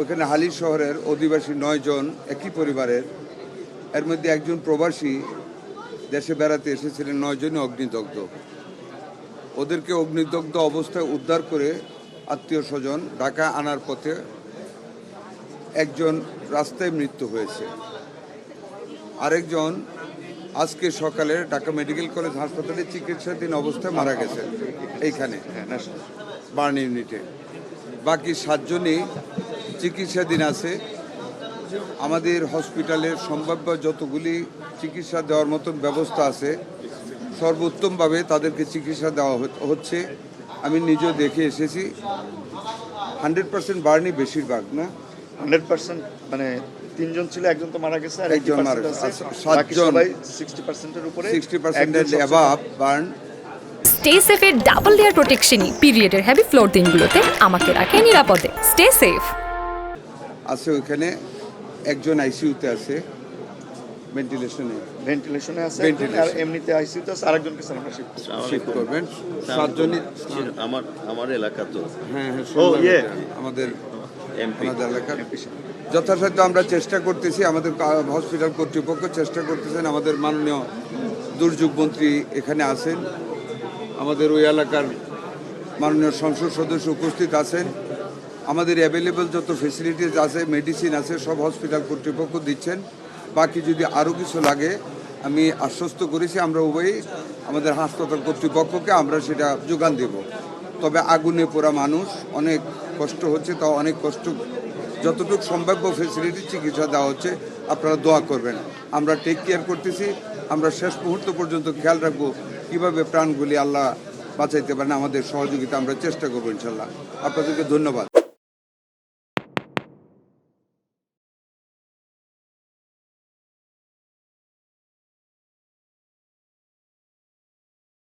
ওখানে হালি শহরের অধিবাসী 9 জন একই পরিবারের, এর মধ্যে একজন প্রবাসী দেশে বেড়াতে এসেছিলেন। 9 জনই অগ্নিদগ্ধ। ওদেরকে অগ্নিদগ্ধ অবস্থায় উদ্ধার করে আত্মীয় স্বজন ঢাকা আনার পথে একজন রাস্তায় মৃত্যু হয়েছে, আরেকজন আজকে সকালে ঢাকা মেডিকেল কলেজ হাসপাতালে চিকিৎসাধীন অবস্থায় মারা গেছেন এইখানে বার্ন ইউনিটে। বাকি 7 জনই চিকিৎসাধীন আছে। আমাদের হসপিটালের সম্ভাব্য যতগুলি চিকিৎসা দেওয়ার মতন ব্যবস্থা আছে সর্বোত্তমভাবে তাদেরকে চিকিৎসা দেওয়া হচ্ছে। আমি নিজেও দেখে এসেছি। 100% বার্নই বেশিরভাগ না, 100% মানে 3 জন ছিল, একজন তো মারা গেছে আর একজন মারা গেছে। 7 জন 60% এর উপরে, 60% অ্যাবাভ বার্ন। স্টে সেফের ডাবল লেয়ার প্রোটেকশনই পিরিয়ডের হেভি ফ্লোর দিনগুলোতে আমাকে রাখে নিরাপদে। স্টে সেফ আছে ওখানে একজন আইসিইউতে আছে, ভেন্টিলেশনে আছে, আর এমনিতে আইসিইউতে আছে আরেকজনকে স্যার আমরা শিফট করবেন। 7 জনই আমার এলাকা তো। হ্যাঁ আমাদের এমপি এলাকার। যথাসাধ্য আমরা চেষ্টা করতেছি, আমাদের হসপিটাল কর্তৃপক্ষ চেষ্টা করতেছেন। আমাদের মাননীয় দুর্যোগ মন্ত্রী এখানে আছেন, আমাদের ওই এলাকার মাননীয় সংসদ সদস্য উপস্থিত আছেন। আমাদের অ্যাভেলেবল যত ফেসিলিটিস আছে, মেডিসিন আছে, সব হসপিটাল কর্তৃপক্ষ দিচ্ছেন। বাকি যদি আরও কিছু লাগে আমি আশ্বস্ত করেছি, আমরা উভয়ই আমাদের হাসপাতাল কর্তৃপক্ষকে আমরা সেটা যোগান দেব। তবে আগুনে পোড়া মানুষ, অনেক কষ্ট হচ্ছে, তাও অনেক কষ্ট যতটুকু সম্ভাব্য ফেসিলিটি চিকিৎসা দেওয়া হচ্ছে। আপনারা দোয়া করবেন, আমরা টেক কেয়ার করতেছি। আমরা শেষ মুহূর্ত পর্যন্ত খেয়াল রাখবো কীভাবে প্রাণগুলি আল্লাহ বাঁচাইতে পারেন। আমাদের সহযোগিতা আমরা চেষ্টা করবো ইনশাল্লাহ। আপনাদেরকে ধন্যবাদ।